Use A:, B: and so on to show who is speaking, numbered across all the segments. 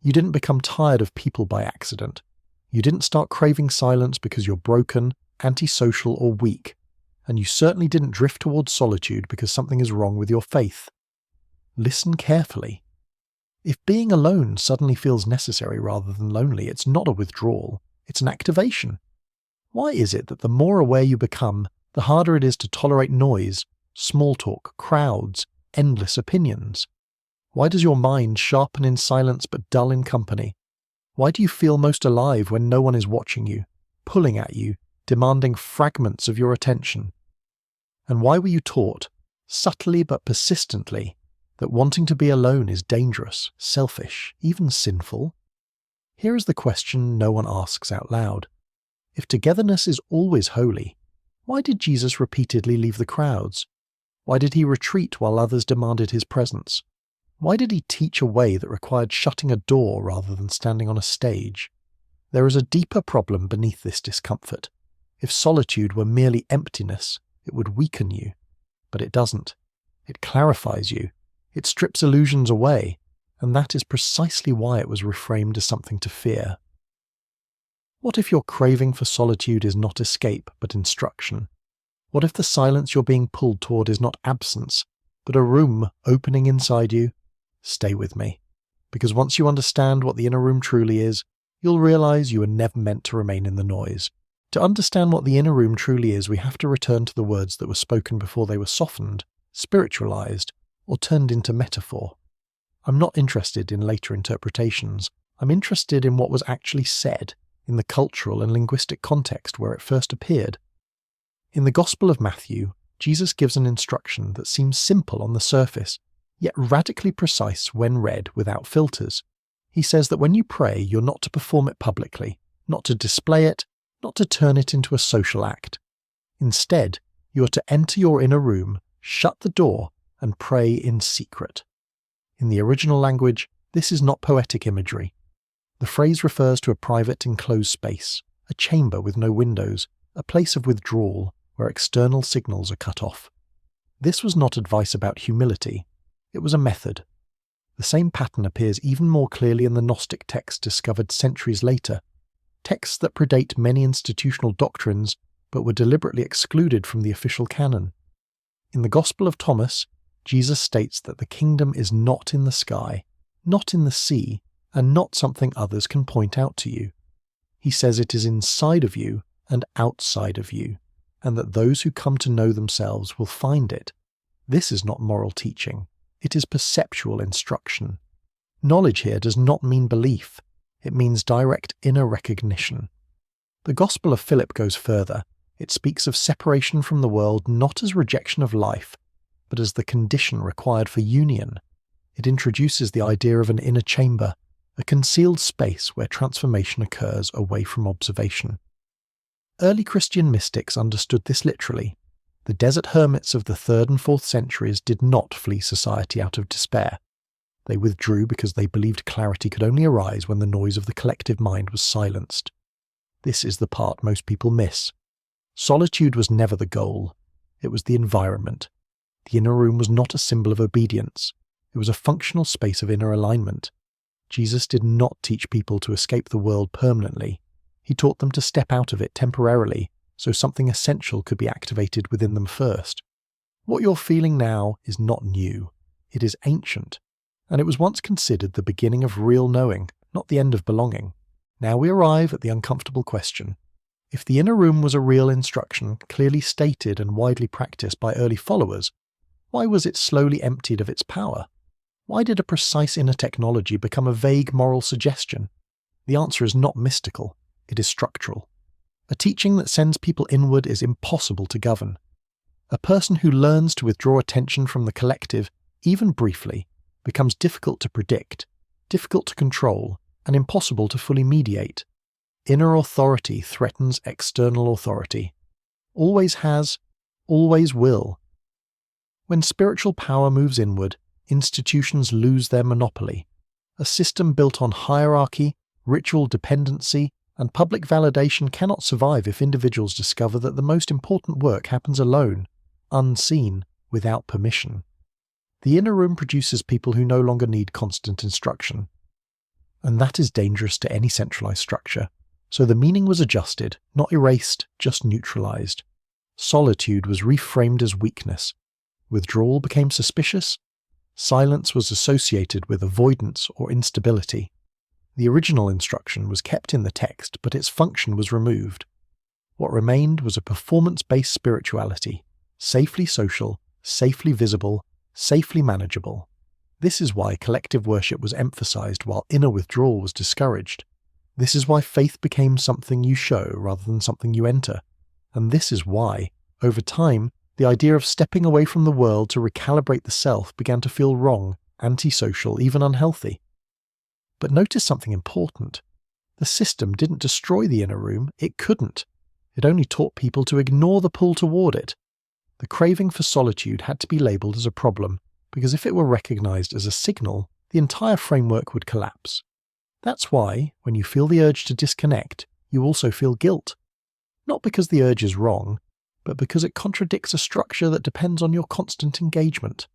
A: You didn't become tired of people by accident. You didn't start craving silence because you're broken, antisocial, or weak. And you certainly didn't drift towards solitude because something is wrong with your faith. Listen carefully. If being alone suddenly feels necessary rather than lonely, it's not a withdrawal, it's an activation. Why is it that the more aware you become, the harder it is to tolerate noise, small talk, crowds, endless opinions? Why does your mind sharpen in silence but dull in company? Why do you feel most alive when no one is watching you, pulling at you, demanding fragments of your attention? And why were you taught, subtly but persistently, that wanting to be alone is dangerous, selfish, even sinful? Here is the question no one asks out loud. If togetherness is always holy, why did Jesus repeatedly leave the crowds? Why did he retreat while others demanded his presence? Why did he teach a way that required shutting a door rather than standing on a stage? There is a deeper problem beneath this discomfort. If solitude were merely emptiness, it would weaken you. But it doesn't. It clarifies you. It strips illusions away, and that is precisely why it was reframed as something to fear. What if your craving for solitude is not escape, but instruction? What if the silence you're being pulled toward is not absence, but a room opening inside you? Stay with me, because once you understand what the inner room truly is, you'll realize you were never meant to remain in the noise. To understand what the inner room truly is, we have to return to the words that were spoken before they were softened, spiritualized, or turned into metaphor. I'm not interested in later interpretations. I'm interested in what was actually said, in the cultural and linguistic context where it first appeared. In the Gospel of Matthew, Jesus gives an instruction that seems simple on the surface, yet radically precise when read without filters. He says that when you pray, you're not to perform it publicly, not to display it, not to turn it into a social act. Instead, you are to enter your inner room, shut the door, and pray in secret. In the original language, this is not poetic imagery. The phrase refers to a private enclosed space, a chamber with no windows, a place of withdrawal where external signals are cut off. This was not advice about humility, it was a method. The same pattern appears even more clearly in the Gnostic texts discovered centuries later, texts that predate many institutional doctrines but were deliberately excluded from the official canon. In the Gospel of Thomas, Jesus states that the kingdom is not in the sky, not in the sea, and not something others can point out to you. He says it is inside of you and outside of you, and that those who come to know themselves will find it. This is not moral teaching, it is perceptual instruction. Knowledge here does not mean belief, it means direct inner recognition. The Gospel of Philip goes further. It speaks of separation from the world not as rejection of life, but as the condition required for union. It introduces the idea of an inner chamber, a concealed space where transformation occurs away from observation. Early Christian mystics understood this literally. The desert hermits of the 3rd and 4th centuries did not flee society out of despair. They withdrew because they believed clarity could only arise when the noise of the collective mind was silenced. This is the part most people miss. Solitude was never the goal. It was the environment. The inner room was not a symbol of obedience. It was a functional space of inner alignment. Jesus did not teach people to escape the world permanently. He taught them to step out of it temporarily, so something essential could be activated within them first. What you're feeling now is not new. It is ancient, and it was once considered the beginning of real knowing, not the end of belonging. Now we arrive at the uncomfortable question. If the inner room was a real instruction, clearly stated and widely practiced by early followers, why was it slowly emptied of its power? Why did a precise inner technology become a vague moral suggestion? The answer is not mystical, it is structural. A teaching that sends people inward is impossible to govern. A person who learns to withdraw attention from the collective, even briefly, becomes difficult to predict, difficult to control, and impossible to fully mediate. Inner authority threatens external authority. Always has, always will. When spiritual power moves inward, institutions lose their monopoly. A system built on hierarchy, ritual dependency, and public validation cannot survive if individuals discover that the most important work happens alone, unseen, without permission. The inner room produces people who no longer need constant instruction. And that is dangerous to any centralized structure. So the meaning was adjusted, not erased, just neutralized. Solitude was reframed as weakness. Withdrawal became suspicious. Silence was associated with avoidance or instability. The original instruction was kept in the text, but its function was removed. What remained was a performance-based spirituality, safely social, safely visible, safely manageable. This is why collective worship was emphasized while inner withdrawal was discouraged. This is why faith became something you show rather than something you enter. And this is why, over time, the idea of stepping away from the world to recalibrate the self began to feel wrong, antisocial, even unhealthy. But notice something important. The system didn't destroy the inner room, it couldn't. It only taught people to ignore the pull toward it. The craving for solitude had to be labelled as a problem, because if it were recognised as a signal, the entire framework would collapse. That's why, when you feel the urge to disconnect, you also feel guilt. Not because the urge is wrong, but because it contradicts a structure that depends on your constant engagement.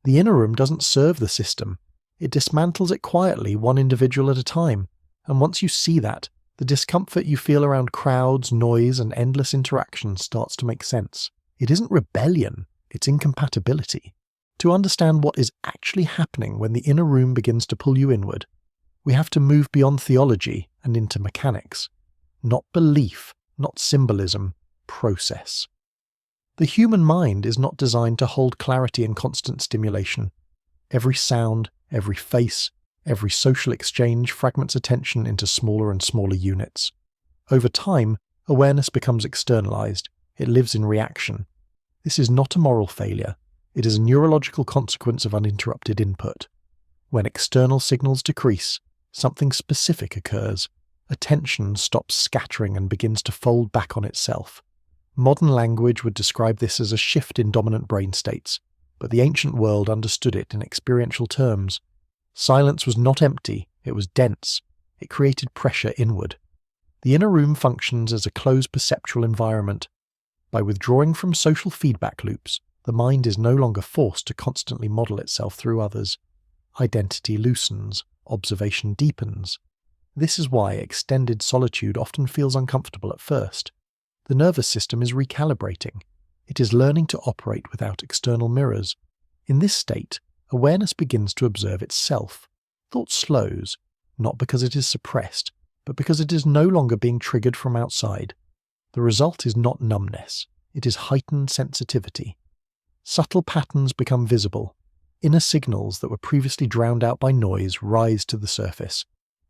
A: The inner room doesn't serve the system. It dismantles it quietly, one individual at a time, and once you see that, the discomfort you feel around crowds, noise, and endless interaction starts to make sense. It isn't rebellion, it's incompatibility. To understand what is actually happening when the inner room begins to pull you inward, we have to move beyond theology and into mechanics. Not belief, not symbolism, process. The human mind is not designed to hold clarity in constant stimulation. Every sound, every face, every social exchange fragments attention into smaller and smaller units. Over time, awareness becomes externalized. It lives in reaction. This is not a moral failure. It is a neurological consequence of uninterrupted input. When external signals decrease, something specific occurs. Attention stops scattering and begins to fold back on itself. Modern language would describe this as a shift in dominant brain states, but the ancient world understood it in experiential terms. Silence was not empty, it was dense. It created pressure inward. The inner room functions as a closed perceptual environment. By withdrawing from social feedback loops, the mind is no longer forced to constantly model itself through others. Identity loosens, observation deepens. This is why extended solitude often feels uncomfortable at first. The nervous system is recalibrating. It is learning to operate without external mirrors. In this state, awareness begins to observe itself. Thought slows, not because it is suppressed, but because it is no longer being triggered from outside. The result is not numbness, it is heightened sensitivity. Subtle patterns become visible. Inner signals that were previously drowned out by noise rise to the surface.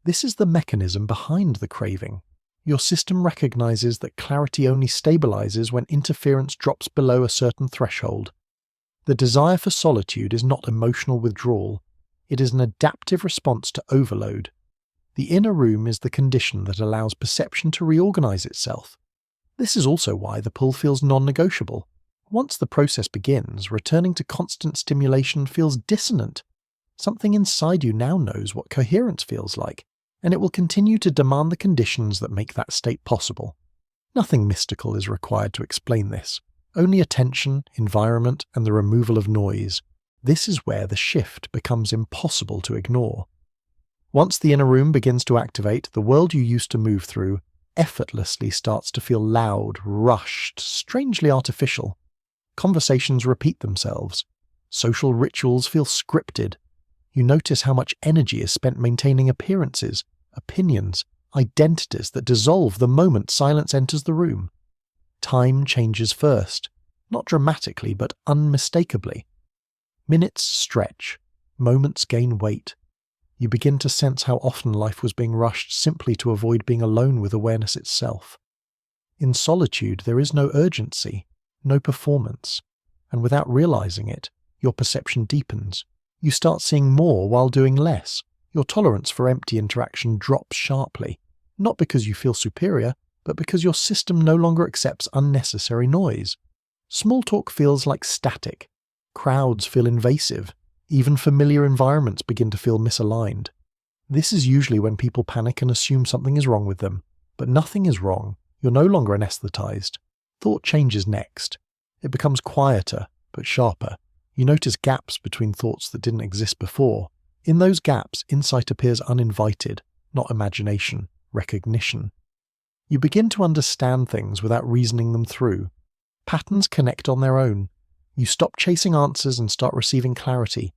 A: This is the mechanism behind the craving. Your system recognizes that clarity only stabilizes when interference drops below a certain threshold. The desire for solitude is not emotional withdrawal. It is an adaptive response to overload. The inner room is the condition that allows perception to reorganize itself. This is also why the pull feels non-negotiable. Once the process begins, returning to constant stimulation feels dissonant. Something inside you now knows what coherence feels like, and it will continue to demand the conditions that make that state possible. Nothing mystical is required to explain this. Only attention, environment, and the removal of noise. This is where the shift becomes impossible to ignore. Once the inner room begins to activate, the world you used to move through effortlessly starts to feel loud, rushed, strangely artificial. Conversations repeat themselves. Social rituals feel scripted. You notice how much energy is spent maintaining appearances, opinions, identities that dissolve the moment silence enters the room. Time changes first, not dramatically but unmistakably. Minutes stretch, moments gain weight. You begin to sense how often life was being rushed simply to avoid being alone with awareness itself. In solitude there is no urgency, no performance, and without realizing it, your perception deepens. You start seeing more while doing less. Your tolerance for empty interaction drops sharply, not because you feel superior, but because your system no longer accepts unnecessary noise. Small talk feels like static. Crowds feel invasive. Even familiar environments begin to feel misaligned. This is usually when people panic and assume something is wrong with them. But nothing is wrong. You're no longer anesthetized. Thought changes next. It becomes quieter, but sharper. You notice gaps between thoughts that didn't exist before. In those gaps, insight appears uninvited, not imagination, recognition. You begin to understand things without reasoning them through. Patterns connect on their own. You stop chasing answers and start receiving clarity.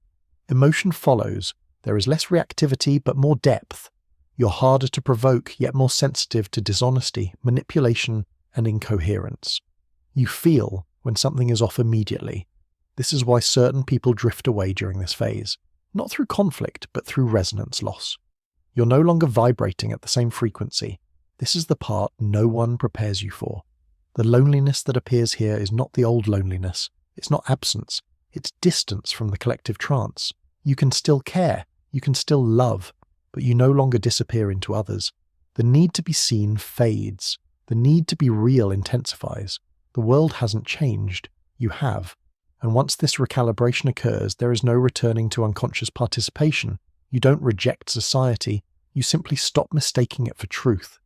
A: Emotion follows. There is less reactivity but more depth. You're harder to provoke, yet more sensitive to dishonesty, manipulation, and incoherence. You feel when something is off immediately. This is why certain people drift away during this phase, not through conflict, but through resonance loss. You're no longer vibrating at the same frequency. This is the part no one prepares you for. The loneliness that appears here is not the old loneliness. It's not absence. It's distance from the collective trance. You can still care. You can still love. But you no longer disappear into others. The need to be seen fades. The need to be real intensifies. The world hasn't changed. You have. And once this recalibration occurs, there is no returning to unconscious participation. You don't reject society. You simply stop mistaking it for truth.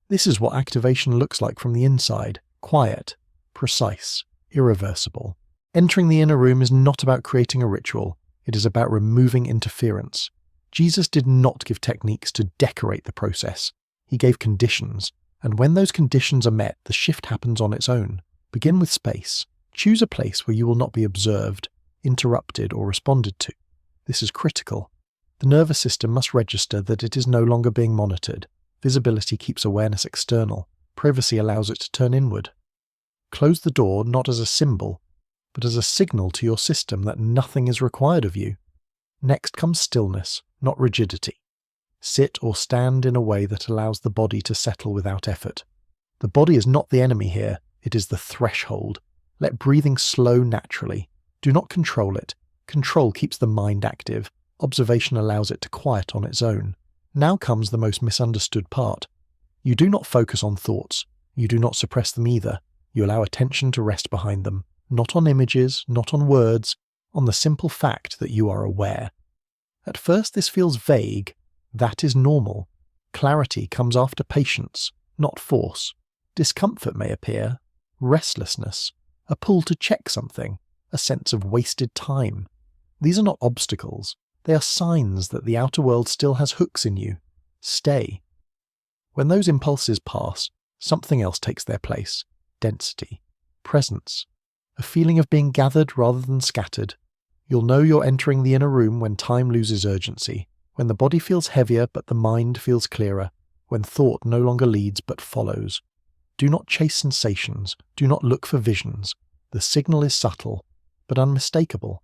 A: This is what activation looks like from the inside. Quiet, precise, irreversible. Entering the inner room is not about creating a ritual. It is about removing interference. Jesus did not give techniques to decorate the process. He gave conditions. And when those conditions are met, the shift happens on its own. Begin with space. Choose a place where you will not be observed, interrupted, or responded to. This is critical. The nervous system must register that it is no longer being monitored. Visibility keeps awareness external. Privacy allows it to turn inward. Close the door not as a symbol, but as a signal to your system that nothing is required of you. Next comes stillness, not rigidity. Sit or stand in a way that allows the body to settle without effort. The body is not the enemy here, it is the threshold. Let breathing slow naturally. Do not control it. Control keeps the mind active. Observation allows it to quiet on its own. Now comes the most misunderstood part. You do not focus on thoughts. You do not suppress them either. You allow attention to rest behind them. Not on images, not on words, on the simple fact that you are aware. At first this feels vague. That is normal. Clarity comes after patience, not force. Discomfort may appear. Restlessness. A pull to check something. A sense of wasted time. These are not obstacles. They are signs that the outer world still has hooks in you. Stay. When those impulses pass, something else takes their place. Density. Presence. A feeling of being gathered rather than scattered. You'll know you're entering the inner room when time loses urgency, when the body feels heavier but the mind feels clearer, when thought no longer leads but follows. Do not chase sensations. Do not look for visions. The signal is subtle, but unmistakable.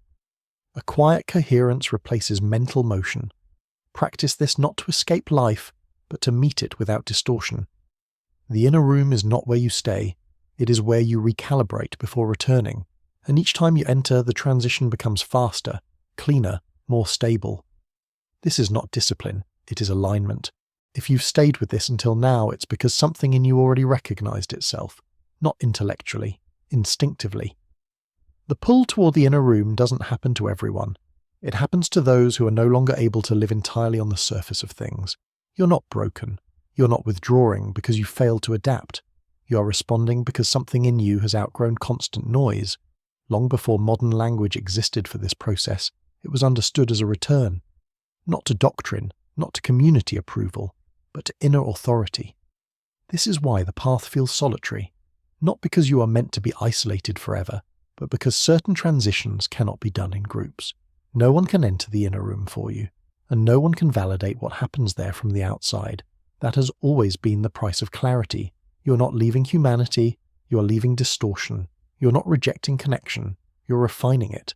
A: A quiet coherence replaces mental motion. Practice this not to escape life, but to meet it without distortion. The inner room is not where you stay. It is where you recalibrate before returning. And each time you enter, the transition becomes faster, cleaner, more stable. This is not discipline. It is alignment. If you've stayed with this until now, it's because something in you already recognized itself, not intellectually, instinctively. The pull toward the inner room doesn't happen to everyone. It happens to those who are no longer able to live entirely on the surface of things. You're not broken. You're not withdrawing because you failed to adapt. You are responding because something in you has outgrown constant noise. Long before modern language existed for this process, it was understood as a return. Not to doctrine, not to community approval, but to inner authority. This is why the path feels solitary. Not because you are meant to be isolated forever, but because certain transitions cannot be done in groups. No one can enter the inner room for you, and no one can validate what happens there from the outside. That has always been the price of clarity. You're not leaving humanity, you're leaving distortion. You're not rejecting connection, you're refining it.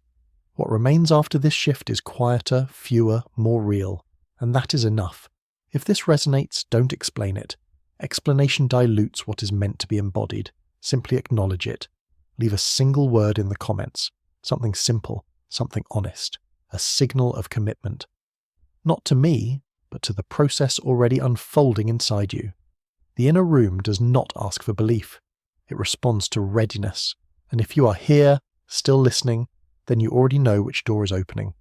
A: What remains after this shift is quieter, fewer, more real, and that is enough. If this resonates, don't explain it. Explanation dilutes what is meant to be embodied. Simply acknowledge it. Leave a single word in the comments, something simple, something honest, a signal of commitment. Not to me, but to the process already unfolding inside you. The inner room does not ask for belief. It responds to readiness. And if you are here, still listening, then you already know which door is opening.